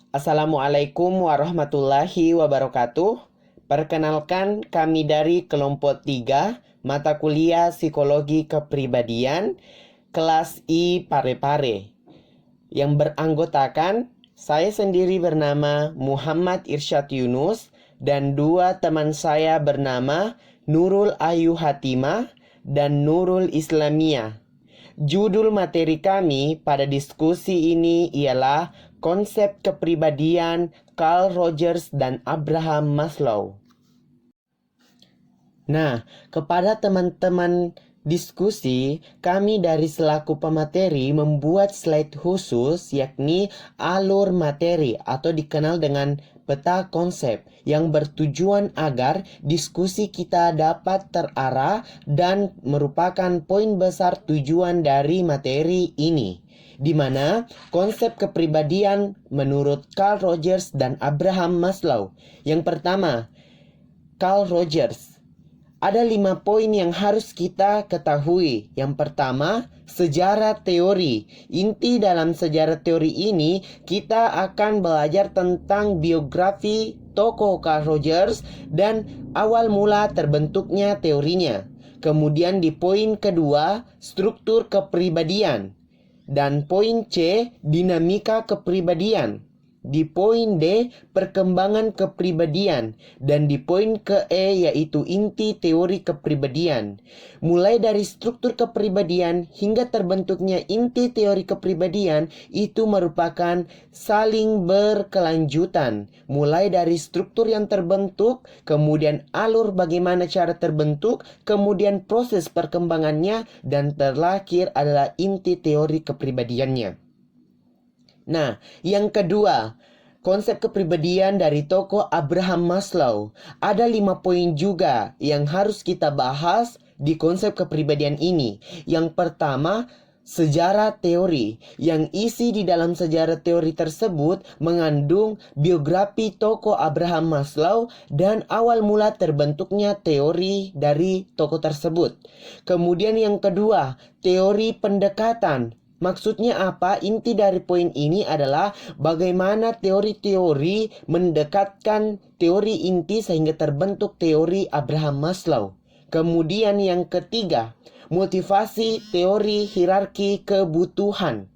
Assalamualaikum warahmatullahi wabarakatuh. Perkenalkan, kami dari kelompok 3 mata kuliah Psikologi Kepribadian kelas I Parepare yang beranggotakan saya sendiri bernama Muhammad Irsyad Yunus dan dua teman saya bernama Nurul Ayu Hatimah dan Nurul Islamiyah. Judul materi kami pada diskusi ini ialah konsep kepribadian Carl Rogers dan Abraham Maslow. Nah, kepada teman-teman diskusi, kami dari selaku pemateri membuat slide khusus yakni alur materi atau dikenal dengan peta konsep yang bertujuan agar diskusi kita dapat terarah dan merupakan poin besar tujuan dari materi ini, di mana konsep kepribadian menurut Carl Rogers dan Abraham Maslow. Yang pertama, Carl Rogers. Ada 5 poin yang harus kita ketahui. Yang pertama, sejarah teori. Inti dalam sejarah teori ini, kita akan belajar tentang biografi tokoh Carl Rogers dan awal mula terbentuknya teorinya. Kemudian di poin kedua, struktur kepribadian. Dan poin C, dinamika kepribadian. Di poin D, perkembangan kepribadian. Dan di poin ke E, yaitu inti teori kepribadian. Mulai dari struktur kepribadian hingga terbentuknya inti teori kepribadian, itu merupakan saling berkelanjutan. Mulai dari struktur yang terbentuk, kemudian alur bagaimana cara terbentuk, kemudian proses perkembangannya, dan terakhir adalah inti teori kepribadiannya. Nah, yang kedua, konsep kepribadian dari tokoh Abraham Maslow. Ada 5 poin juga yang harus kita bahas di konsep kepribadian ini. Yang pertama, sejarah teori. Yang isi di dalam sejarah teori tersebut mengandung biografi tokoh Abraham Maslow dan awal mula terbentuknya teori dari tokoh tersebut. Kemudian yang kedua, teori pendekatan. Maksudnya apa? Inti dari poin ini adalah bagaimana teori-teori mendekatkan teori inti sehingga terbentuk teori Abraham Maslow. Kemudian yang ketiga, motivasi teori hierarki kebutuhan.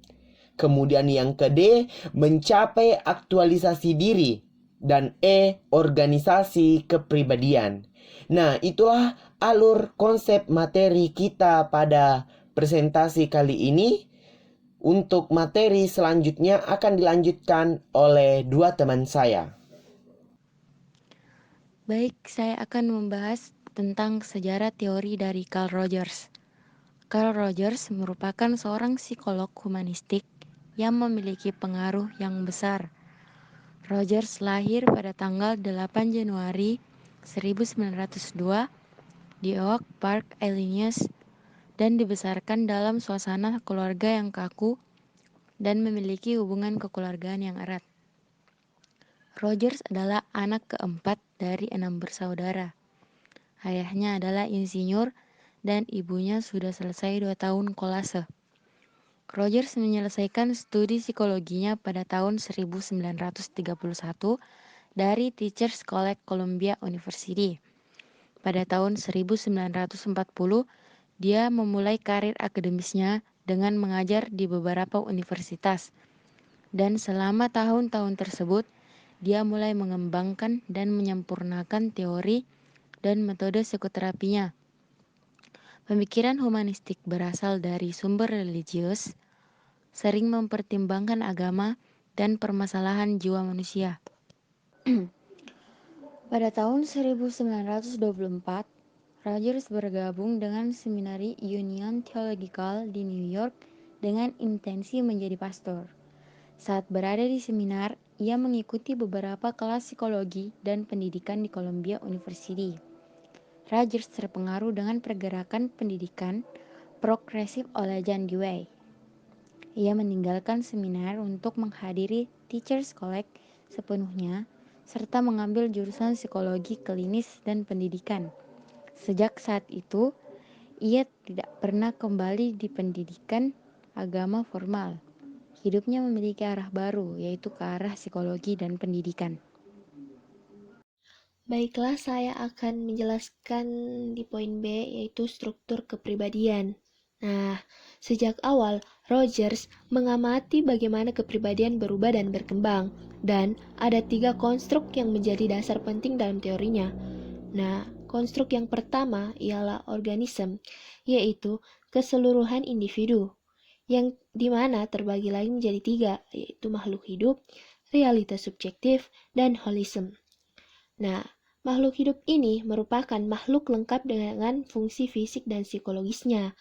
Kemudian yang D, mencapai aktualisasi diri. Dan E, organisasi kepribadian. Nah, itulah alur konsep materi kita pada presentasi kali ini. Untuk materi selanjutnya akan dilanjutkan oleh dua teman saya. Baik, saya akan membahas tentang sejarah teori dari Carl Rogers. Carl Rogers merupakan seorang psikolog humanistik yang memiliki pengaruh yang besar. Rogers lahir pada tanggal 8 Januari 1902 di Oak Park, Illinois, dan dibesarkan dalam suasana keluarga yang kaku dan memiliki hubungan kekeluargaan yang erat. Rogers adalah anak keempat dari 6 bersaudara. Ayahnya adalah insinyur dan ibunya sudah selesai 2 tahun kolase. Rogers menyelesaikan studi psikologinya pada tahun 1931 dari Teachers College Columbia University. Pada tahun 1940, dia memulai karir akademisnya dengan mengajar di beberapa universitas. Dan selama tahun-tahun tersebut, dia mulai mengembangkan dan menyempurnakan teori dan metode psikoterapinya. Pemikiran humanistik berasal dari sumber religius, sering mempertimbangkan agama dan permasalahan jiwa manusia. Pada tahun 1924, Rogers bergabung dengan Seminari Union Theological di New York dengan intensi menjadi pastor. Saat berada di seminar, ia mengikuti beberapa kelas psikologi dan pendidikan di Columbia University. Rogers terpengaruh dengan pergerakan pendidikan progresif oleh John Dewey. Ia meninggalkan seminar untuk menghadiri Teachers College sepenuhnya, serta mengambil jurusan psikologi klinis dan pendidikan. Sejak saat itu, ia tidak pernah kembali di pendidikan agama formal. hidupnya memiliki arah baru, yaitu ke arah psikologi dan pendidikan. Baiklah, saya akan menjelaskan di poin B, yaitu struktur kepribadian. Nah, sejak awal, Rogers mengamati bagaimana kepribadian berubah dan berkembang, dan ada 3 konstruk yang menjadi dasar penting dalam teorinya. Nah, konstruk yang pertama ialah organisme, yaitu keseluruhan individu, yang dimana terbagi lagi menjadi 3, yaitu makhluk hidup, realitas subjektif, dan holism. Nah, makhluk hidup ini merupakan makhluk lengkap dengan fungsi fisik dan psikologisnya.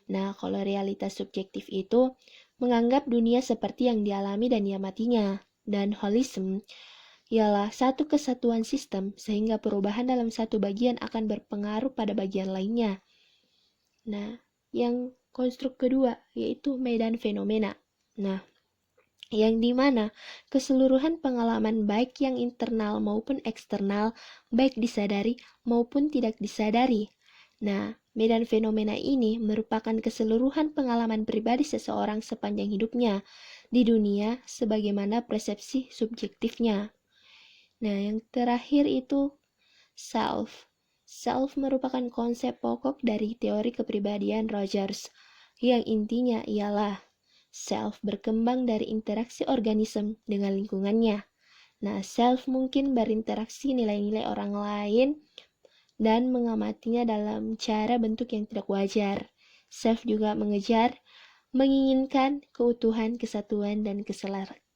Nah, kalau realitas subjektif itu menganggap dunia seperti yang dialami dan diamatinya. Dan holism ialah satu kesatuan sistem sehingga perubahan dalam satu bagian akan berpengaruh pada bagian lainnya. Nah, yang konstruk kedua yaitu medan fenomena. Nah, yang dimana keseluruhan pengalaman baik yang internal maupun eksternal, baik disadari maupun tidak disadari. Nah, medan fenomena ini merupakan keseluruhan pengalaman pribadi seseorang sepanjang hidupnya di dunia sebagaimana persepsi subjektifnya. Nah, yang terakhir itu self. Self merupakan konsep pokok dari teori kepribadian Rogers, yang intinya ialah self berkembang dari interaksi organisme dengan lingkungannya. Nah, self mungkin berinteraksi nilai-nilai orang lain dan mengamatinya dalam cara bentuk yang tidak wajar. Self juga menginginkan keutuhan, kesatuan, dan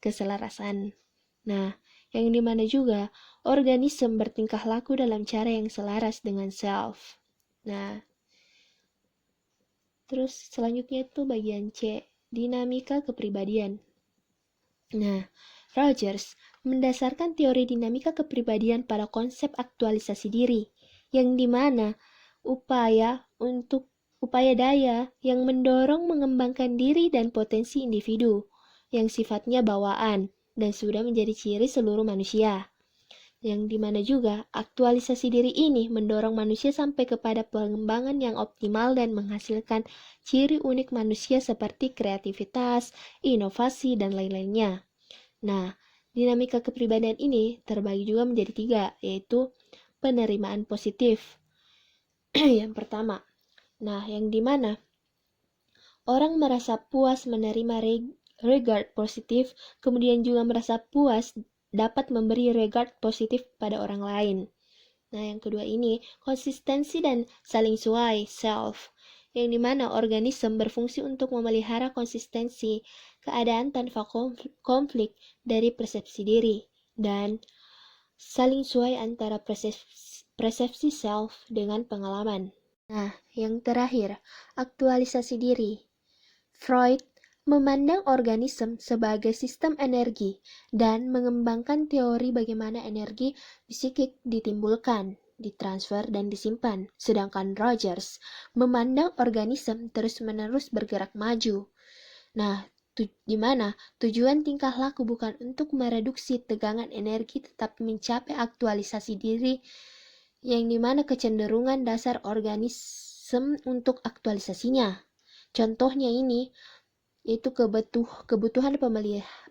keselarasan. Nah, yang dimana juga organisme bertingkah laku dalam cara yang selaras dengan self. Nah, terus selanjutnya itu bagian C, dinamika kepribadian. Nah, Rogers mendasarkan teori dinamika kepribadian pada konsep aktualisasi diri, yang dimana upaya daya yang mendorong mengembangkan diri dan potensi individu, yang sifatnya bawaan, dan sudah menjadi ciri seluruh manusia. Yang dimana juga aktualisasi diri ini mendorong manusia sampai kepada pengembangan yang optimal dan menghasilkan ciri unik manusia seperti kreativitas, inovasi, dan lain-lainnya. Nah, dinamika kepribadian ini terbagi juga menjadi 3, yaitu penerimaan positif. Yang pertama, nah yang dimana orang merasa puas menerima regard positif, kemudian juga merasa puas dapat memberi regard positif pada orang lain. Nah, yang kedua ini, konsistensi dan saling sesuai, self, yang dimana organisme berfungsi untuk memelihara konsistensi keadaan tanpa konflik dari persepsi diri, dan saling sesuai antara persepsi self dengan pengalaman. Nah, yang terakhir, aktualisasi diri. Freud memandang organisme sebagai sistem energi dan mengembangkan teori bagaimana energi psikik ditimbulkan, ditransfer, dan disimpan. Sedangkan Rogers memandang organisme terus-menerus bergerak maju. Nah, di mana tujuan tingkah laku bukan untuk mereduksi tegangan energi tetapi mencapai aktualisasi diri, yang dimana kecenderungan dasar organisme untuk aktualisasinya. Contohnya ini yaitu kebutuhan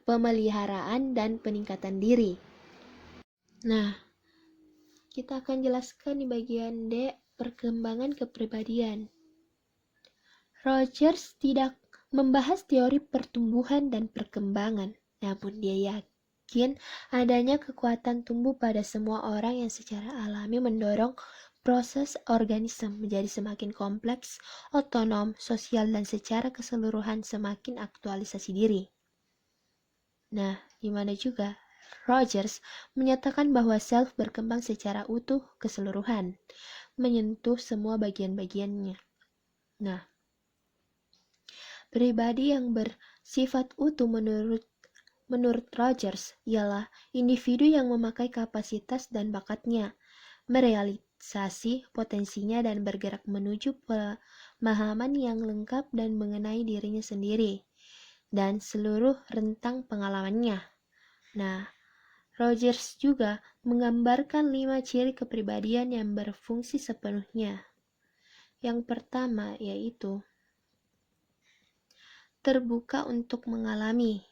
pemeliharaan dan peningkatan diri. Nah, kita akan jelaskan di bagian D, perkembangan kepribadian. Rogers tidak membahas teori pertumbuhan dan perkembangan, namun dia yakin adanya kekuatan tumbuh pada semua orang yang secara alami mendorong proses organisme menjadi semakin kompleks, otonom, sosial, dan secara keseluruhan semakin aktualisasi diri. Nah, di mana juga Rogers menyatakan bahwa self berkembang secara utuh keseluruhan, menyentuh semua bagian-bagiannya. Nah, pribadi yang bersifat utuh menurut Rogers ialah individu yang memakai kapasitas dan bakatnya, merealisasi potensinya dan bergerak menuju pemahaman yang lengkap dan mengenai dirinya sendiri dan seluruh rentang pengalamannya. Nah, Rogers juga menggambarkan 5 ciri kepribadian yang berfungsi sepenuhnya. Yang pertama yaitu terbuka untuk mengalami.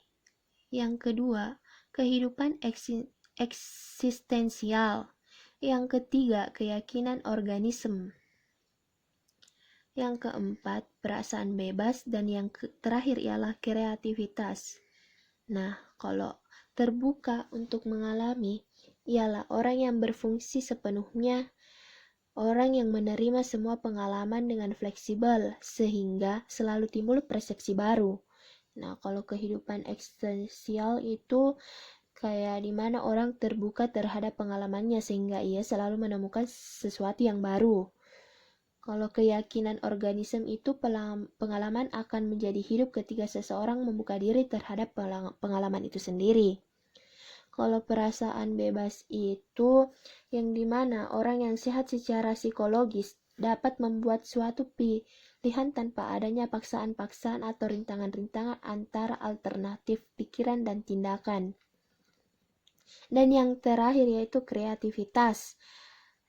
Yang kedua, kehidupan eksistensial. Yang ketiga, keyakinan organisme. Yang keempat, perasaan bebas. Dan yang terakhir ialah kreativitas. Nah, kalau terbuka untuk mengalami ialah orang yang berfungsi sepenuhnya, orang yang menerima semua pengalaman dengan fleksibel, sehingga selalu timbul persepsi baru. Nah, kalau kehidupan eksistensial itu kayak dimana orang terbuka terhadap pengalamannya, sehingga ia selalu menemukan sesuatu yang baru. Kalau keyakinan organisme itu pengalaman akan menjadi hidup ketika seseorang membuka diri terhadap pengalaman itu sendiri. Kalau perasaan bebas itu yang dimana orang yang sehat secara psikologis dapat membuat suatu pilihan tanpa adanya paksaan-paksaan atau rintangan-rintangan antara alternatif pikiran dan tindakan. Dan yang terakhir yaitu kreativitas.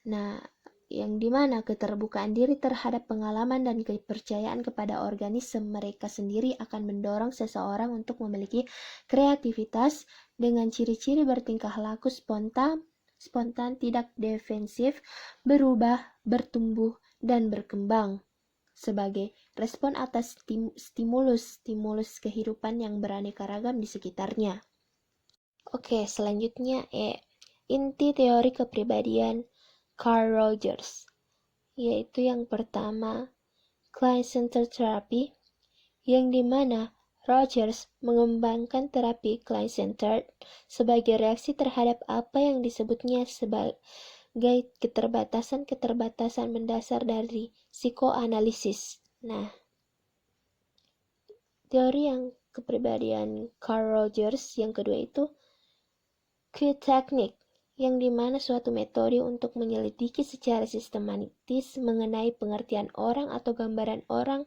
Nah, yang dimana keterbukaan diri terhadap pengalaman dan kepercayaan kepada organisme mereka sendiri akan mendorong seseorang untuk memiliki kreativitas dengan ciri-ciri bertingkah laku spontan, tidak defensif, berubah, bertumbuh, dan berkembang sebagai respon atas stimulus kehidupan yang beraneka ragam di sekitarnya. Oke, selanjutnya inti teori kepribadian Carl Rogers, yaitu yang pertama, client-centered therapy, yang dimana Rogers mengembangkan terapi client-centered sebagai reaksi terhadap apa yang disebutnya sebagai keterbatasan mendasar dari psikoanalisis. Nah, teori yang kepribadian Carl Rogers yang kedua itu Q-technique, yang dimana suatu metode untuk menyelidiki secara sistematis mengenai pengertian orang atau gambaran orang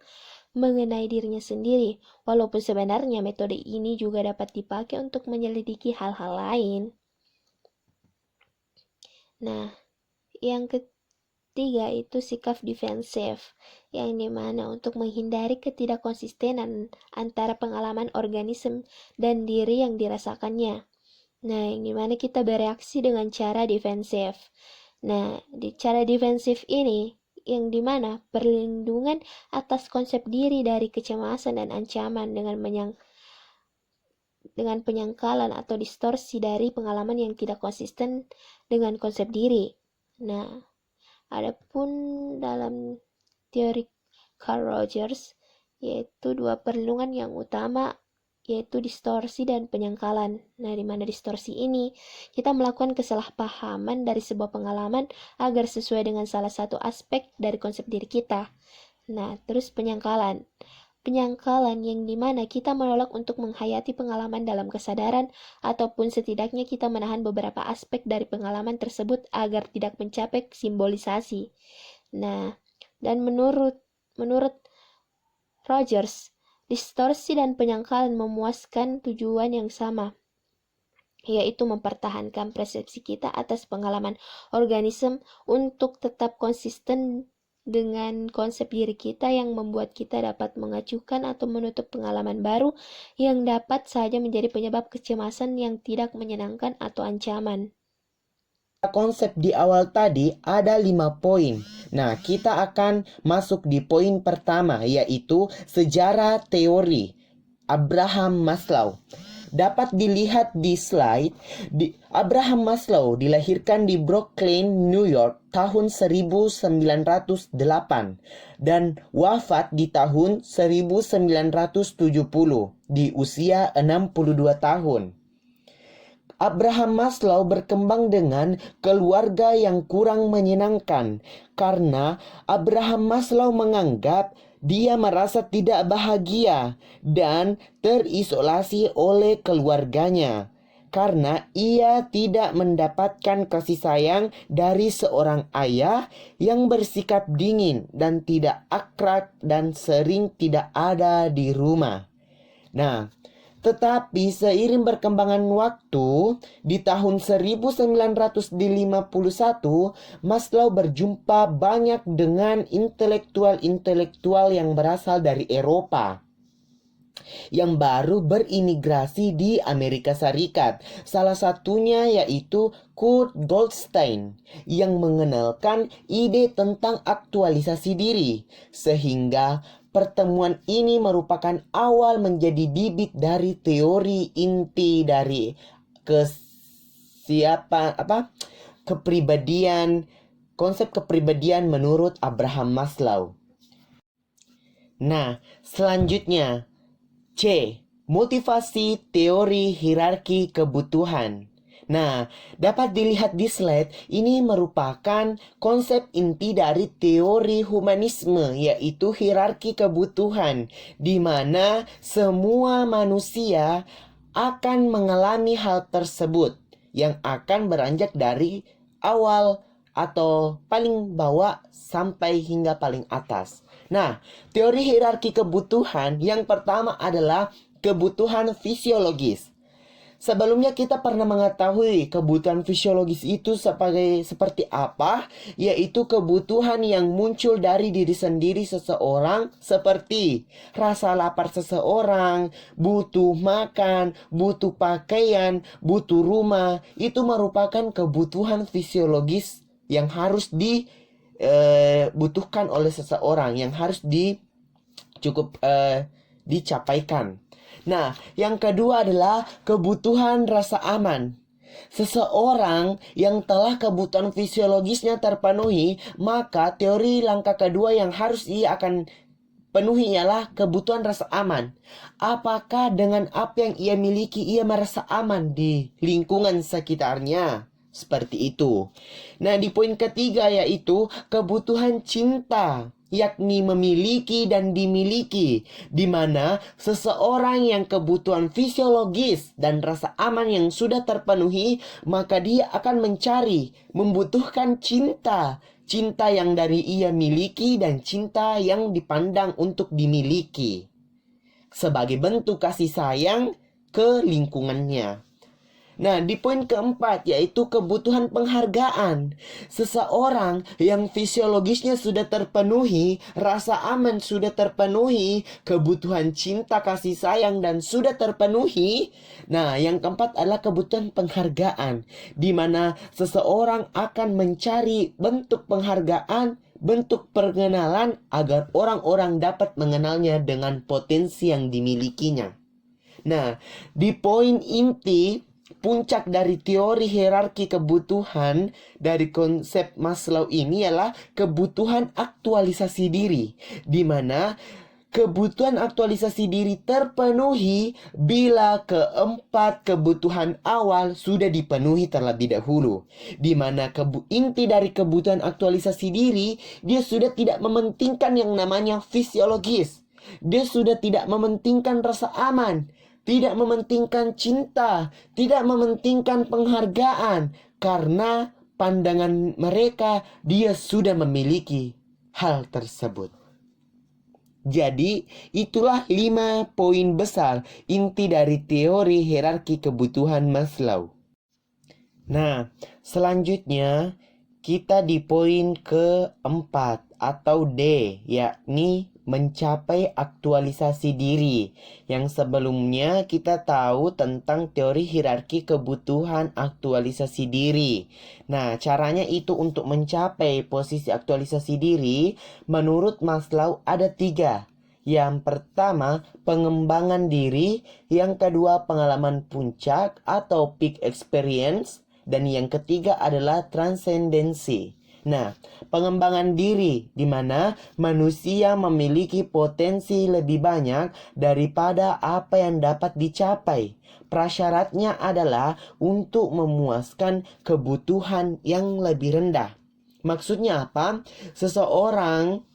mengenai dirinya sendiri, walaupun sebenarnya metode ini juga dapat dipakai untuk menyelidiki hal-hal lain. Nah, yang ketiga itu sikap defensif, yang dimana untuk menghindari ketidakkonsistenan antara pengalaman organisme dan diri yang dirasakannya. Nah, yang dimana kita bereaksi dengan cara defensif. Nah, di cara defensif ini, yang dimana perlindungan atas konsep diri dari kecemasan dan ancaman dengan penyangkalan atau distorsi dari pengalaman yang tidak konsisten dengan konsep diri. Nah, adapun dalam teori Carl Rogers, yaitu dua perlindungan yang utama, yaitu distorsi dan penyangkalan. Nah, di mana distorsi ini kita melakukan kesalahpahaman dari sebuah pengalaman agar sesuai dengan salah satu aspek dari konsep diri kita. Nah, terus penyangkalan. Penyangkalan yang dimana kita menolak untuk menghayati pengalaman dalam kesadaran, ataupun setidaknya kita menahan beberapa aspek dari pengalaman tersebut agar tidak mencapai simbolisasi. Nah, dan menurut Rogers, distorsi dan penyangkalan memuaskan tujuan yang sama, yaitu mempertahankan persepsi kita atas pengalaman organisme untuk tetap konsisten dengan konsep diri kita yang membuat kita dapat mengajukan atau menutup pengalaman baru yang dapat saja menjadi penyebab kecemasan yang tidak menyenangkan atau ancaman. Konsep di awal tadi ada 5 poin. Nah, kita akan masuk di poin pertama, yaitu sejarah teori Abraham Maslow. Dapat dilihat di slide, Abraham Maslow dilahirkan di Brooklyn, New York tahun 1908 dan wafat di tahun 1970 di usia 62 tahun. Abraham Maslow berkembang dengan keluarga yang kurang menyenangkan karena Abraham Maslow menganggap dia merasa tidak bahagia dan terisolasi oleh keluarganya karena ia tidak mendapatkan kasih sayang dari seorang ayah yang bersikap dingin dan tidak akrab dan sering tidak ada di rumah. Nah, tetapi seiring berkembangan waktu, di tahun 1951, Maslow berjumpa banyak dengan intelektual-intelektual yang berasal dari Eropa. yang baru berimigrasi di Amerika Serikat. Salah satunya yaitu Kurt Goldstein yang mengenalkan ide tentang aktualisasi diri, sehingga pertemuan ini merupakan awal menjadi bibit dari teori inti dari kepribadian, konsep kepribadian menurut Abraham Maslow. Nah, selanjutnya C. Motivasi teori hierarki kebutuhan. Nah, dapat dilihat di slide, ini merupakan konsep inti dari teori humanisme, yaitu hierarki kebutuhan, di mana semua manusia akan mengalami hal tersebut, yang akan beranjak dari awal atau paling bawah sampai hingga paling atas. Nah, teori hierarki kebutuhan yang pertama adalah kebutuhan fisiologis. Sebelumnya kita pernah mengetahui kebutuhan fisiologis itu seperti apa, yaitu kebutuhan yang muncul dari diri sendiri seseorang seperti rasa lapar seseorang, butuh makan, butuh pakaian, butuh rumah. Itu merupakan kebutuhan fisiologis yang harus dibutuhkan oleh seseorang, yang harus dicapaikan. Nah, yang kedua adalah kebutuhan rasa aman. Seseorang yang telah kebutuhan fisiologisnya terpenuhi, maka teori langkah kedua yang harus ia akan penuhi ialah kebutuhan rasa aman. Apakah dengan apa yang ia miliki ia merasa aman di lingkungan sekitarnya? Seperti itu. Nah, di poin ketiga yaitu kebutuhan cinta, yakni memiliki dan dimiliki, di mana seseorang yang kebutuhan fisiologis dan rasa aman yang sudah terpenuhi, maka dia akan membutuhkan cinta yang dari ia miliki dan cinta yang dipandang untuk dimiliki sebagai bentuk kasih sayang ke lingkungannya. Nah, di poin keempat yaitu kebutuhan penghargaan. Seseorang yang fisiologisnya sudah terpenuhi, rasa aman sudah terpenuhi, kebutuhan cinta kasih sayang dan sudah terpenuhi. Nah, yang keempat adalah kebutuhan penghargaan, di mana seseorang akan mencari bentuk penghargaan, bentuk perkenalan agar orang-orang dapat mengenalnya dengan potensi yang dimilikinya. Nah, di poin inti puncak dari teori hierarki kebutuhan dari konsep Maslow ini adalah kebutuhan aktualisasi diri, di mana kebutuhan aktualisasi diri terpenuhi bila keempat kebutuhan awal sudah dipenuhi terlebih dahulu, di mana inti dari kebutuhan aktualisasi diri, dia sudah tidak mementingkan yang namanya fisiologis, dia sudah tidak mementingkan rasa aman, tidak mementingkan cinta, tidak mementingkan penghargaan, karena pandangan mereka dia sudah memiliki hal tersebut. Jadi, itulah 5 poin besar inti dari teori hierarki kebutuhan Maslow. Nah, selanjutnya kita di poin keempat atau D, yakni mencapai aktualisasi diri. Yang sebelumnya kita tahu tentang teori hierarki kebutuhan aktualisasi diri. Nah, caranya itu untuk mencapai posisi aktualisasi diri, menurut Maslow ada 3. Yang pertama, pengembangan diri. Yang kedua, pengalaman puncak atau peak experience. Dan yang ketiga adalah transendensi. Nah, pengembangan diri di mana manusia memiliki potensi lebih banyak daripada apa yang dapat dicapai. Prasyaratnya adalah untuk memuaskan kebutuhan yang lebih rendah. Maksudnya apa? Seseorang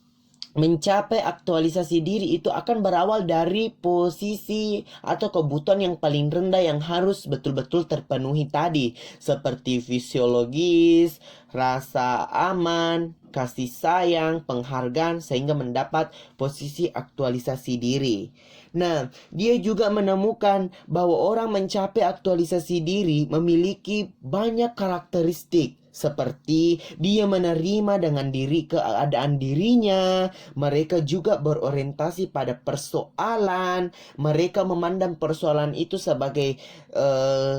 mencapai aktualisasi diri itu akan berawal dari posisi atau kebutuhan yang paling rendah yang harus betul-betul terpenuhi tadi, seperti fisiologis, rasa aman, kasih sayang, penghargaan, sehingga mendapat posisi aktualisasi diri. Nah, dia juga menemukan bahwa orang mencapai aktualisasi diri memiliki banyak karakteristik seperti dia menerima dengan keadaan dirinya, mereka juga berorientasi pada persoalan, mereka memandang persoalan itu sebagai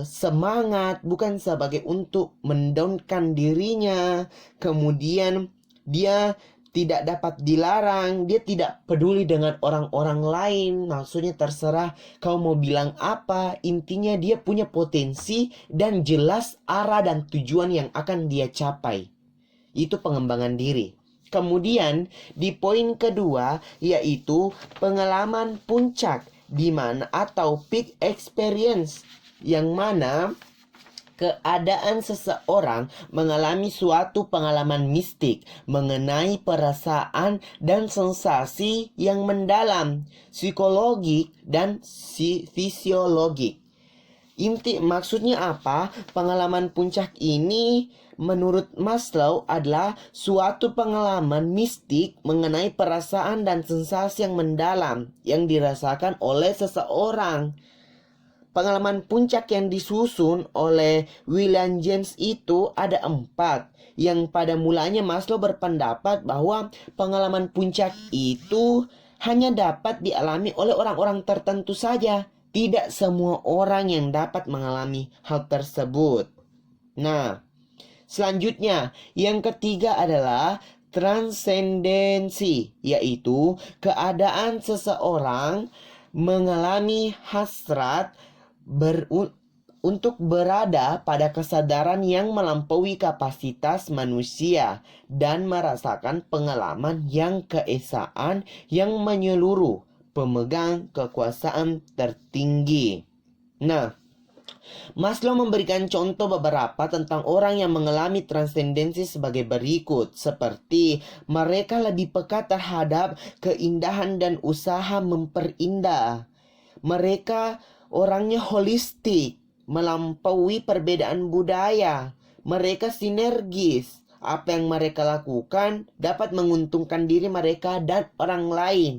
semangat, bukan sebagai untuk mendownkan dirinya. Kemudian dia tidak dapat dilarang, dia tidak peduli dengan orang-orang lain. Maksudnya terserah kau mau bilang apa, intinya dia punya potensi dan jelas arah dan tujuan yang akan dia capai. Itu pengembangan diri. Kemudian di poin kedua yaitu pengalaman puncak, di mana atau peak experience, yang mana keadaan seseorang mengalami suatu pengalaman mistik mengenai perasaan dan sensasi yang mendalam, psikologik dan fisiologik. Maksudnya apa? Pengalaman puncak ini menurut Maslow adalah suatu pengalaman mistik mengenai perasaan dan sensasi yang mendalam yang dirasakan oleh seseorang. Pengalaman puncak yang disusun oleh William James itu ada 4. Yang pada mulanya Maslow berpendapat bahwa pengalaman puncak itu hanya dapat dialami oleh orang-orang tertentu saja. Tidak semua orang yang dapat mengalami hal tersebut. Nah, selanjutnya yang ketiga adalah transendensi, yaitu keadaan seseorang mengalami hasrat untuk berada pada kesadaran yang melampaui kapasitas manusia dan merasakan pengalaman yang keesaan yang menyeluruh, pemegang kekuasaan tertinggi. Nah, Maslow memberikan contoh beberapa tentang orang yang mengalami transendensi sebagai berikut, seperti mereka lebih peka terhadap keindahan dan usaha memperindah. Mereka orangnya holistik, melampaui perbedaan budaya. Mereka sinergis. Apa yang mereka lakukan dapat menguntungkan diri mereka dan orang lain.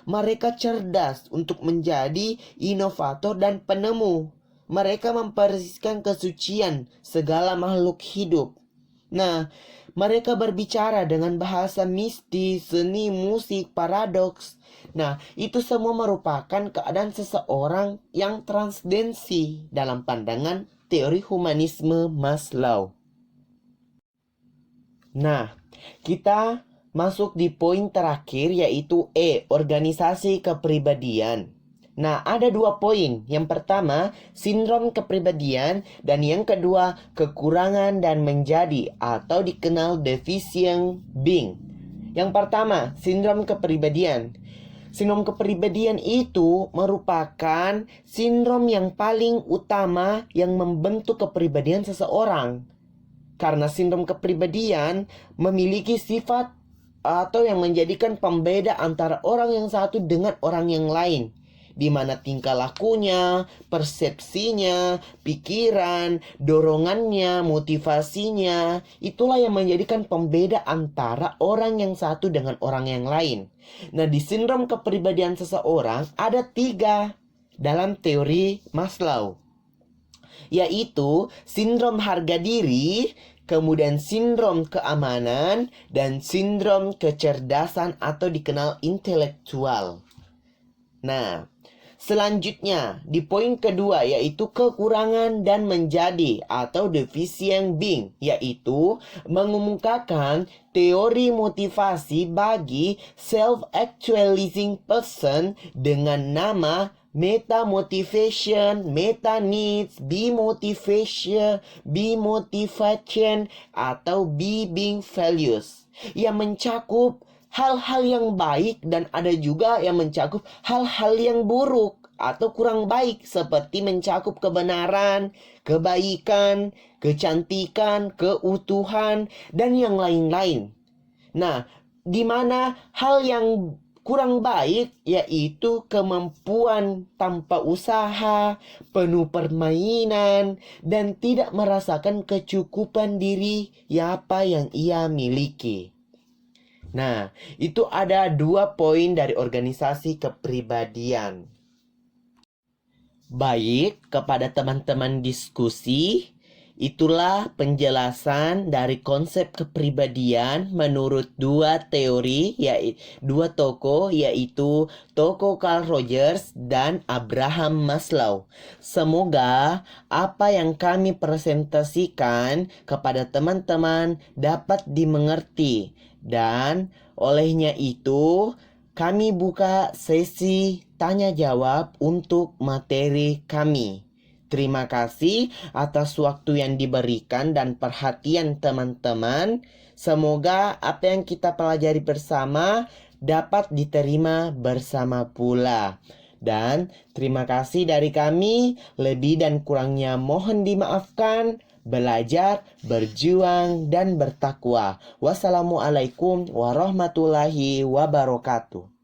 Mereka cerdas untuk menjadi inovator dan penemu. Mereka mempersiskan kesucian segala makhluk hidup. Nah, mereka berbicara dengan bahasa mistis, seni, musik, paradoks. Nah, itu semua merupakan keadaan seseorang yang transdensi dalam pandangan teori humanisme Maslow. Nah, kita masuk di poin terakhir yaitu organisasi kepribadian. Nah, ada 2 poin. Yang pertama, sindrom kepribadian, dan yang kedua, kekurangan dan menjadi atau dikenal deficient being. Yang pertama, sindrom kepribadian. Sindrom kepribadian itu merupakan sindrom yang paling utama yang membentuk kepribadian seseorang. Karena sindrom kepribadian memiliki sifat atau yang menjadikan pembeda antara orang yang satu dengan orang yang lain, di mana tingkah lakunya, persepsinya, pikiran, dorongannya, motivasinya, itulah yang menjadikan pembeda antara orang yang satu dengan orang yang lain. Nah, di sindrom kepribadian seseorang ada 3 dalam teori Maslow, yaitu sindrom harga diri, kemudian sindrom keamanan, dan sindrom kecerdasan atau dikenal intelektual. Nah, selanjutnya di poin kedua yaitu kekurangan dan menjadi atau deficient being, yaitu mengemukakan teori motivasi bagi self-actualizing person dengan nama meta motivation, meta needs, B motivation, atau B being values, yang mencakup hal-hal yang baik dan ada juga yang mencakup hal-hal yang buruk atau kurang baik, seperti mencakup kebenaran, kebaikan, kecantikan, keutuhan, dan yang lain-lain. Nah, di mana hal yang kurang baik yaitu kemampuan tanpa usaha, penuh permainan, dan tidak merasakan kecukupan diri apa yang ia miliki. Nah, itu ada 2 poin dari organisasi kepribadian. Baik, kepada teman-teman diskusi, Itulah penjelasan dari konsep kepribadian menurut dua tokoh, yaitu tokoh Carl Rogers dan Abraham Maslow. Semoga apa yang kami presentasikan kepada teman-teman dapat dimengerti, dan olehnya itu kami buka sesi tanya jawab untuk materi kami. Terima kasih atas waktu yang diberikan dan perhatian teman-teman. Semoga apa yang kita pelajari bersama dapat diterima bersama pula. Dan terima kasih dari kami, lebih dan kurangnya mohon dimaafkan. Belajar, berjuang, dan bertakwa. Wassalamualaikum warahmatullahi wabarakatuh.